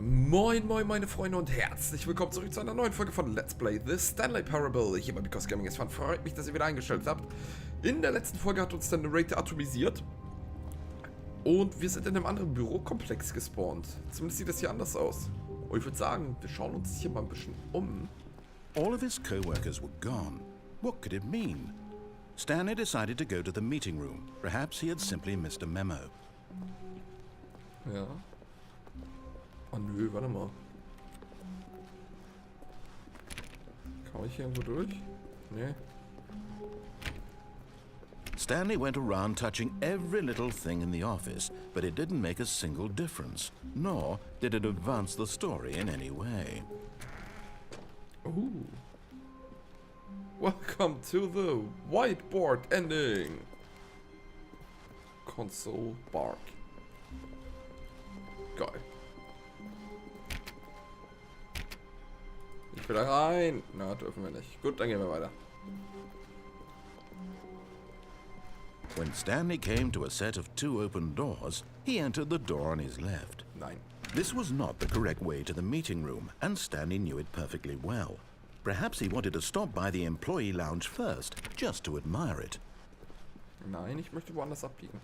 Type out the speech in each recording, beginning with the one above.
Moin moin meine Freunde und herzlich willkommen zurück zu einer neuen Folge von Let's Play The Stanley Parable hier bei BecauseGamingIsFun. Freut mich, dass ihr wieder eingeschaltet habt. In der letzten Folge hat uns der Narrator atomisiert und wir sind in einem anderen Bürokomplex gespawnt. Zumindest sieht das hier anders aus. Und ich würde sagen, wir schauen uns hier mal ein bisschen um. All of his co-workers were gone. What could it mean? Stanley decided to go to the meeting room. Perhaps he had simply missed a memo. Ja. Oh nö, warte mal. Kann ich hier irgendwo durch? Nee. Stanley went around touching every little thing in the office, but it didn't make a single difference, nor did it advance the story in any way. Ooh. Welcome to the whiteboard ending. Console Bark. Geil. Ich will da rein. Na, dürfen wir nicht. Gut, dann gehen wir weiter. When Stanley came to a set of two open doors, he entered the door on his left. Nein. This was not the correct way to the meeting room, and Stanley knew it perfectly well. Perhaps he wanted to stop by the employee lounge first, just to admire it. Nein, ich möchte woanders abbiegen.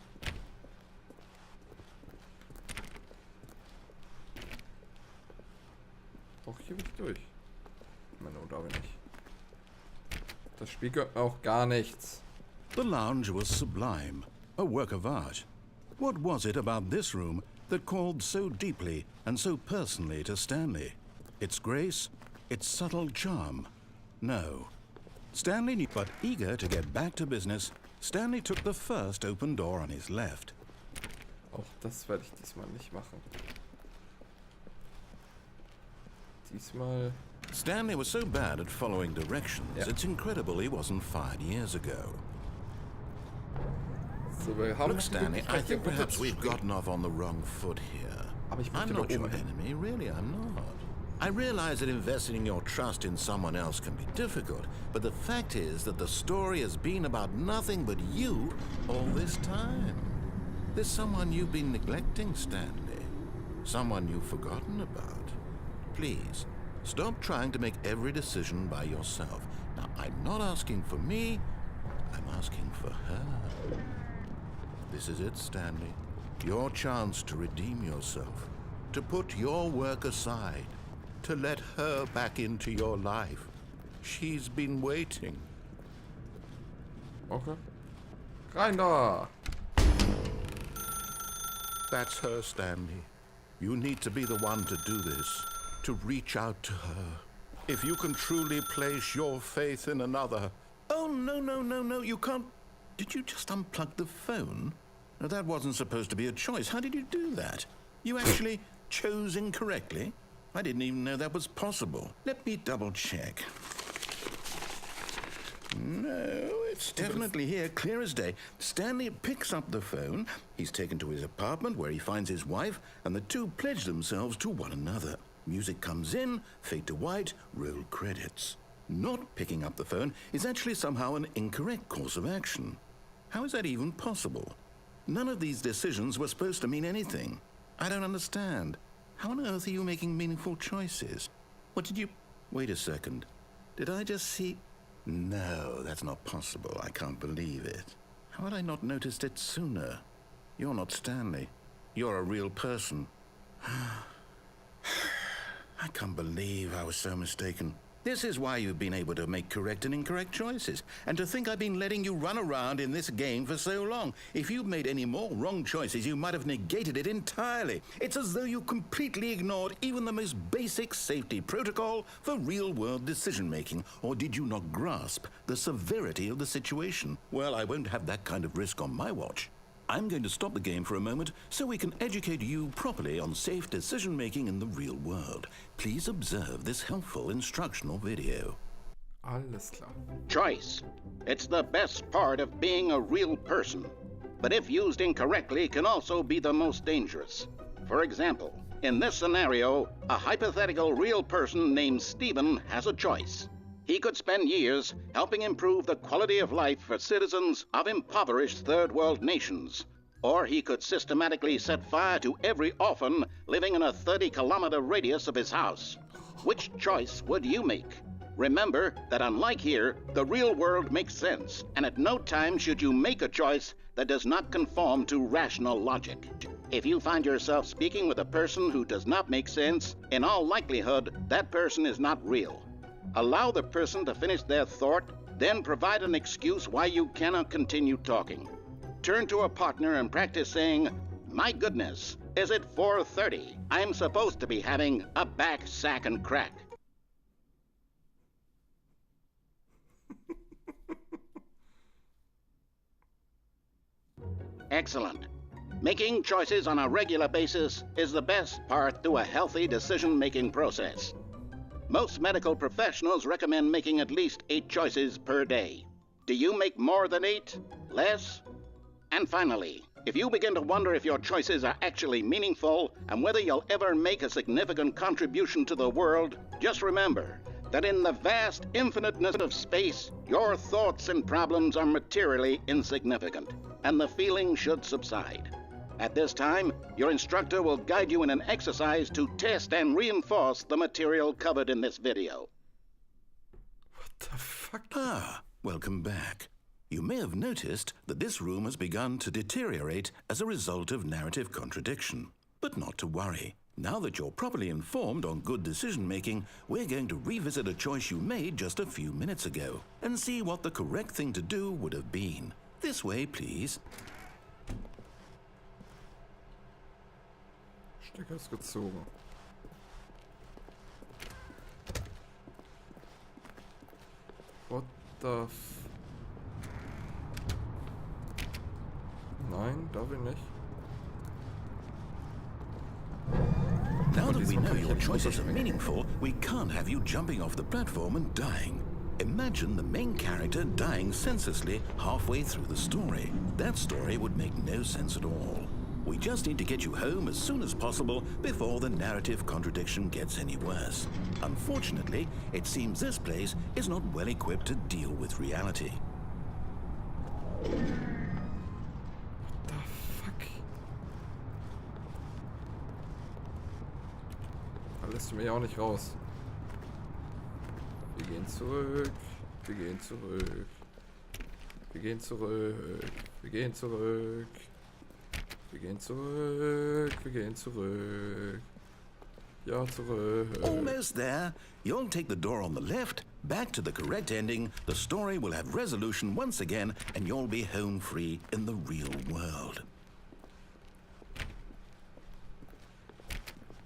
Doch, hier will ich durch. Meine, da bin ich. Das Spiel gehört mir auch gar nichts. The lounge was sublime, a work of art. What was it about this room that called so deeply and so personally to Stanley? Its grace? Its subtle charm? No. Stanley knew, but eager to get back to business, Stanley took the first open door on his left. Auch das werde ich diesmal nicht machen. Diesmal... Stanley was so bad at following directions, it's incredible he wasn't fired years ago. So, wir haben Look, Stanley, I think perhaps we've gotten off on the wrong foot here. I'm not your enemy, really, I'm not. I realize that investing your trust in someone else can be difficult, but the fact is that the story has been about nothing but you all this time. There's someone you've been neglecting, Stanley. Someone you've forgotten about. Please, stop trying to make every decision by yourself. Now, I'm not asking for me, I'm asking for her. This is it, Stanley. Your chance to redeem yourself. To put your work aside. To let her back into your life. She's been waiting. Okay. Rein da! That's her, Stanley. You need to be the one to do this. To reach out to her. If you can truly place your faith in another. Oh, no, you can't. Did you just unplug the phone? No, that wasn't supposed to be a choice. How did you do that? You actually chose incorrectly? I didn't even know that was possible. Let me double check. No, it's definitely here, clear as day. Stanley picks up the phone. He's taken to his apartment where he finds his wife, and the two pledge themselves to one another. Music comes in, fade to white, roll credits. Not picking up the phone is actually somehow an incorrect course of action. How is that even possible? None of these decisions were supposed to mean anything. I don't understand. How on earth are you making meaningful choices? What did you... Wait a second. Did I just see... No, that's not possible. I can't believe it. How had I not noticed it sooner? You're not Stanley. You're a real person. I can't believe I was so mistaken. This is why you've been able to make correct and incorrect choices. And to think I've been letting you run around in this game for so long. If you'd made any more wrong choices, you might have negated it entirely. It's as though you completely ignored even the most basic safety protocol for real-world decision-making. Or did you not grasp the severity of the situation? Well, I won't have that kind of risk on my watch. I'm going to stop the game for a moment so we can educate you properly on safe decision-making in the real world. Please observe this helpful instructional video. Alles klar. Choice. It's the best part of being a real person. But if used incorrectly, can also be the most dangerous. For example, in this scenario, a hypothetical real person named Stephen has a choice. He could spend years helping improve the quality of life for citizens of impoverished third world nations, Or he could systematically set fire to every orphan living in a 30-kilometer radius of his house. Which choice would you make? Remember that unlike here, the real world makes sense, and at no time should you make a choice that does not conform to rational logic. If you find yourself speaking with a person who does not make sense, in all likelihood, that person is not real. Allow the person to finish their thought, then provide an excuse why you cannot continue talking. Turn to a partner and practice saying, "My goodness, is it 4:30? I'm supposed to be having a back, sack, and crack." Excellent. Making choices on a regular basis is the best part to a healthy decision-making process. Most medical professionals recommend making at least 8 choices per day. Do you make more than 8? Less? And finally, if you begin to wonder if your choices are actually meaningful and whether you'll ever make a significant contribution to the world, just remember that in the vast infiniteness of space, your thoughts and problems are materially insignificant, and the feeling should subside. At this time, your instructor will guide you in an exercise to test and reinforce the material covered in this video. What the fuck? Ah, welcome back. You may have noticed that this room has begun to deteriorate as a result of narrative contradiction. But not to worry. Now that you're properly informed on good decision-making, we're going to revisit a choice you made just a few minutes ago and see what the correct thing to do would have been. This way, please. Stecker ist gezogen. What the Nein, darf ich nicht. Now that we know your choices are meaningful, we can't have you jumping off the platform and dying. Imagine the main character dying senselessly halfway through the story. That story would make no sense at all. We just need to get you home as soon as possible before the narrative contradiction gets any worse. Unfortunately, it seems this place is not well equipped to deal with reality. Da lässt du mich auch nicht raus. Wir gehen zurück. Wir gehen zurück. Wir gehen zurück. Wir gehen zurück. Wir gehen zurück. Wir gehen zurück. Ja, zurück. Almost there. You'll take the door on the left, back to the correct ending, the story will have resolution once again, and you'll be home free in the real world.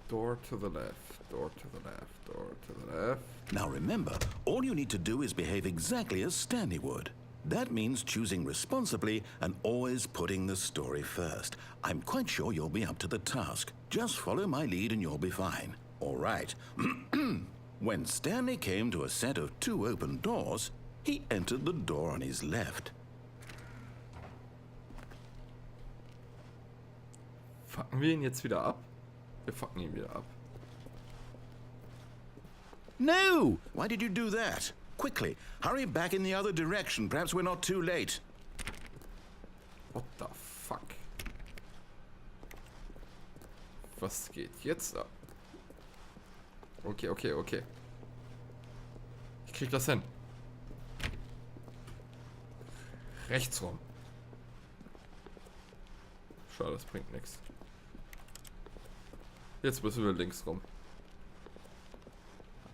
Door to the left, door to the left, door to the left. Now remember, all you need to do is behave exactly as Stanley would. That means choosing responsibly and always putting the story first. I'm quite sure you'll be up to the task. Just follow my lead and you'll be fine. All right. When Stanley came to a set of 2 open doors, he entered the door on his left. Fucken wir ihn jetzt wieder ab? Wir fucken ihn wieder ab. No! Why did you do that? Quickly, hurry back in the other direction. Perhaps we're not too late. What the fuck? Was geht jetzt ab? Okay, okay, okay. Ich krieg das hin. Rechts rum. Schade, das bringt nichts. Jetzt müssen wir links rum.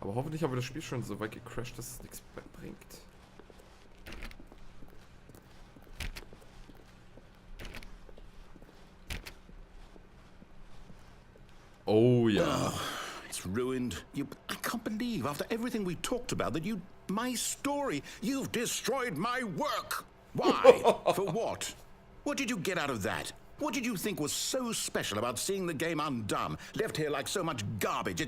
Aber hoffentlich haben wir das Spiel schon so weit gecrashed, dass es nichts mehr bringt. Oh ja. Oh, it's ruined. I can't believe after everything we talked about that my story, you've destroyed my work. Why? For what? What did you get out of that? What did you think was so special about seeing the game undone, left here like so much garbage?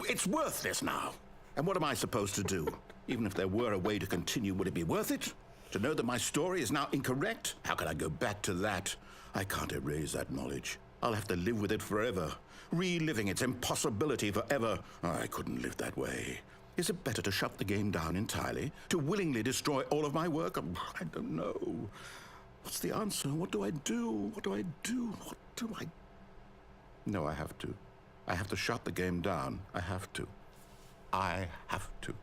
It's worthless now. And what am I supposed to do? Even if there were a way to continue, would it be worth it? To know that my story is now incorrect? How can I go back to that? I can't erase that knowledge. I'll have to live with it forever, reliving its impossibility forever. I couldn't live that way. Is it better to shut the game down entirely? To willingly destroy all of my work? I don't know. What's the answer? What do I do? What do I do? What do I... No, I have to. I have to shut the game down. I have to. I have to.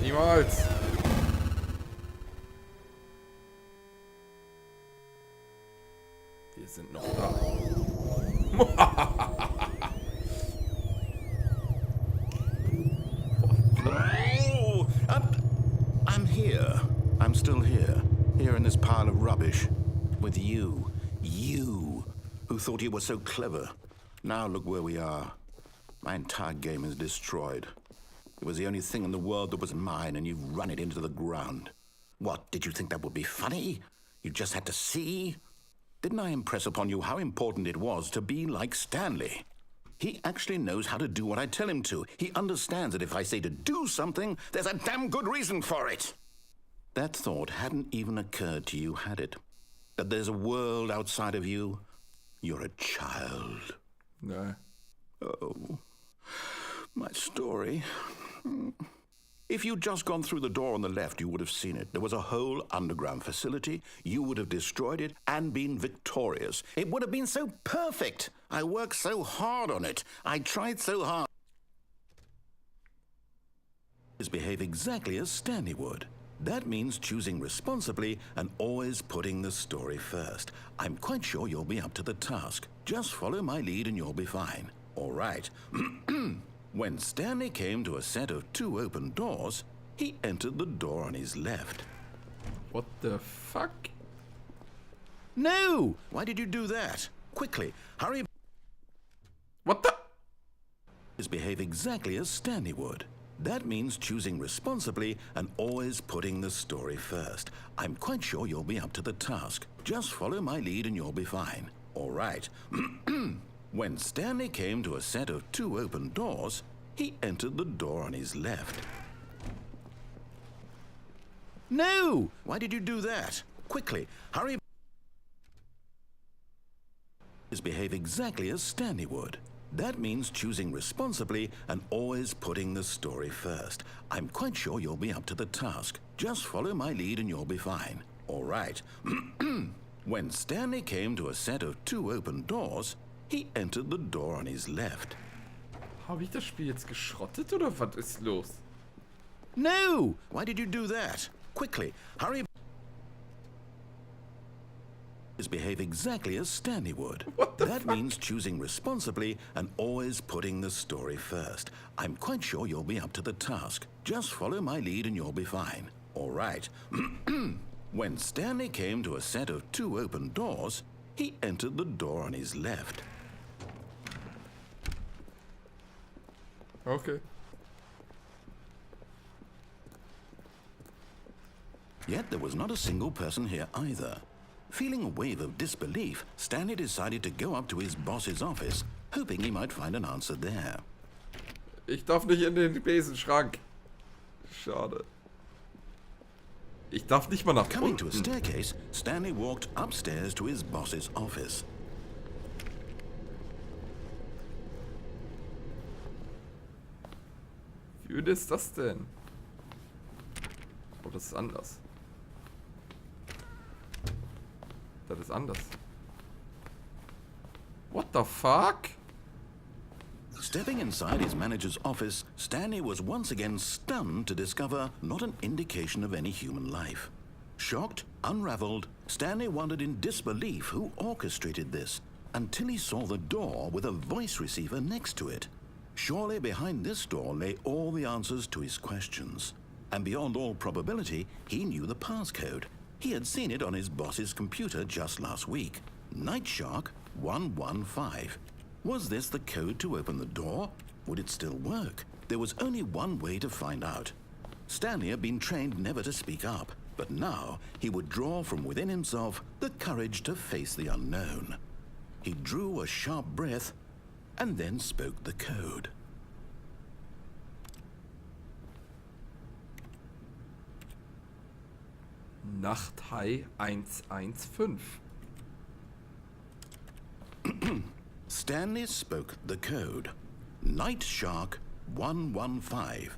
Niemals. Wir sind noch da. Oh, I'm here. I'm still here. Here in this pile of rubbish. With you. You. Who thought you were so clever. Now look where we are. My entire game is destroyed. It was the only thing in the world that was mine, and you've run it into the ground. What, did you think that would be funny? You just had to see? Didn't I impress upon you how important it was to be like Stanley? He actually knows how to do what I tell him to. He understands that if I say to do something, there's a damn good reason for it. That thought hadn't even occurred to you, had it? That there's a world outside of you? You're a child. No. Oh, my story. If you'd just gone through the door on the left, you would have seen it. There was a whole underground facility. You would have destroyed it and been victorious. It would have been so perfect. I worked so hard on it. I tried so hard. Behave exactly as Stanley would. That means choosing responsibly and always putting the story first. I'm quite sure you'll be up to the task. Just follow my lead and you'll be fine. All right. When Stanley came to a set of 2 open doors, he entered the door on his left. What the fuck? No! Why did you do that? Quickly, hurry. What the? Behave exactly as Stanley would. That means choosing responsibly and always putting the story first. I'm quite sure you'll be up to the task. Just follow my lead and you'll be fine. All right. When Stanley came to a set of 2 open doors, he entered the door on his left. No! Why did you do that? Quickly, hurry. Behave exactly as Stanley would. That means choosing responsibly and always putting the story first. I'm quite sure you'll be up to the task. Just follow my lead and you'll be fine. All right. When Stanley came to a set of 2 open doors, he entered the door on his left. Habe ich das Spiel jetzt geschrottet oder was ist los? No! Why did you do that? Quickly, hurry. Behave exactly as Stanley would. What the That fuck? means choosing responsibly and always putting the story first. I'm quite sure you'll be up to the task. Just follow my lead and you'll be fine. All right. When Stanley came to a set of 2 open doors, he entered the door on his left. Okay. Yet there was not a single person here either. Feeling a wave of disbelief, Stanley decided to go up to his boss's office, hoping he might find an answer there. Ich darf nicht in den Besenschrank. Schade. Ich darf nicht mal nach Coming to a unten. staircase, Stanley walked upstairs to his boss's office. Wie öde ist das denn? Oh, das ist anders. Das ist anders. What the fuck? Stepping inside his manager's office, Stanley was once again stunned to discover not an indication of any human life. Shocked, unraveled, Stanley wondered in disbelief who orchestrated this, until he saw the door with a voice receiver next to it. Surely behind this door lay all the answers to his questions. And beyond all probability, he knew the passcode. He had seen it on his boss's computer just last week. Night Shark 115. Was this the code to open the door? Would it still work? There was only one way to find out. Stanley had been trained never to speak up, but now he would draw from within himself the courage to face the unknown. He drew a sharp breath and then spoke the code. Nachthai 115. Stanley spoke the code. Night Shark 115.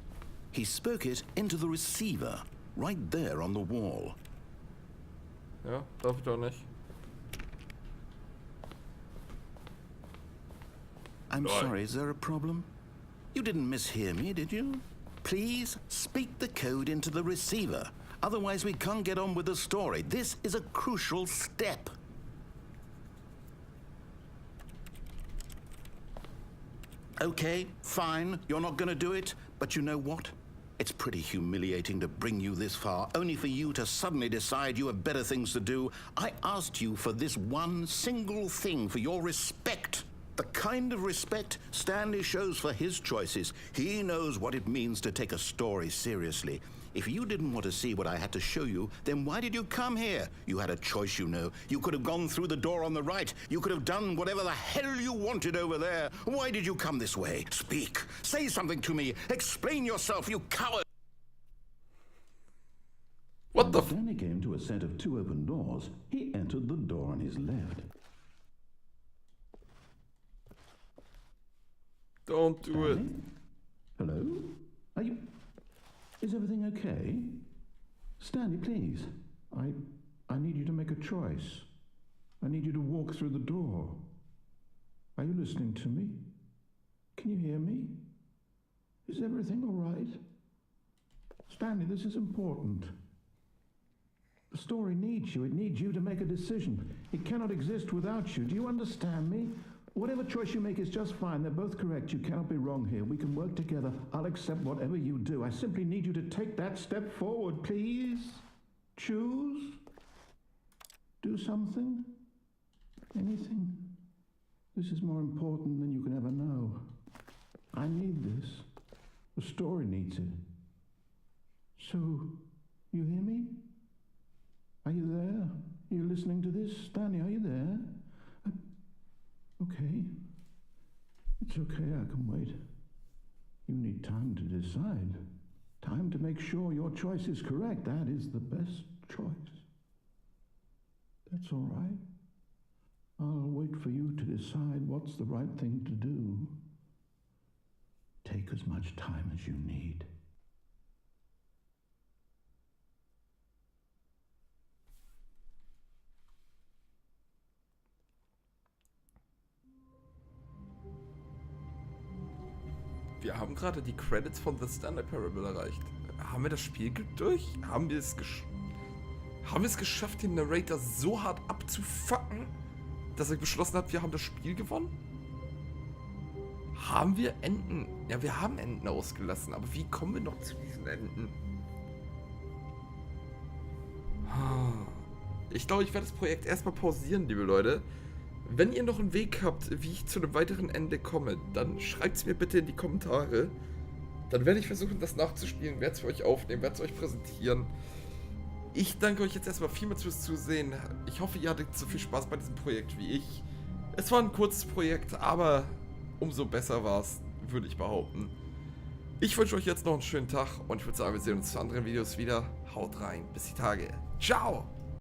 He spoke it into the receiver. right there on the wall. Ja, darf ich doch nicht. I'm sorry, is there a problem? You didn't mishear me, did you? Please speak the code into the receiver. Otherwise we can't get on with the story. This is a crucial step. Okay, fine, you're not gonna do it, but you know what? It's pretty humiliating to bring you this far, only for you to suddenly decide you have better things to do. I asked you for this one single thing, for your respect. The kind of respect Stanley shows for his choices. He knows what it means to take a story seriously. If you didn't want to see what I had to show you, then why did you come here? You had a choice, you know. You could have gone through the door on the right. You could have done whatever the hell you wanted over there. Why did you come this way? Speak. Say something to me. Explain yourself, you coward. What the Stanley came to a set of 2 open doors. He entered the door on his left. Don't do it. Hello? Are you... Is everything okay? Stanley, please. I need you to make a choice. I need you to walk through the door. Are you listening to me? Can you hear me? Is everything all right? Stanley, this is important. The story needs you. It needs you to make a decision. It cannot exist without you. Do you understand me? Whatever choice you make is just fine. They're both correct. You cannot be wrong here. We can work together. I'll accept whatever you do. I simply need you to take that step forward, please. Choose. Do something. Anything. This is more important than you can ever know. I need this. The story needs it. So, you hear me? Are you there? Are you listening to this? Stanley, are you there? Okay. It's okay, I can wait. You need time to decide. Time to make sure your choice is correct. That is the best choice. That's all right. I'll wait for you to decide what's the right thing to do. Take as much time as you need. Wir haben gerade die Credits von The Stanley Parable erreicht. Haben wir das Spiel durch? Haben wir es geschafft, den Narrator so hart abzufucken, dass er beschlossen hat, wir haben das Spiel gewonnen? Haben wir Enden? Ja, wir haben Enden ausgelassen, aber wie kommen wir noch zu diesen Enden? Ich glaube, ich werde das Projekt erstmal pausieren, liebe Leute. Wenn ihr noch einen Weg habt, wie ich zu einem weiteren Ende komme, dann schreibt es mir bitte in die Kommentare. Dann werde ich versuchen, das nachzuspielen, werde es für euch aufnehmen, werde es euch präsentieren. Ich danke euch jetzt erstmal vielmals fürs Zusehen. Ich hoffe, ihr hattet so viel Spaß bei diesem Projekt wie ich. Es war ein kurzes Projekt, aber umso besser war es, würde ich behaupten. Ich wünsche euch jetzt noch einen schönen Tag und ich würde sagen, wir sehen uns zu anderen Videos wieder. Haut rein, bis die Tage. Ciao!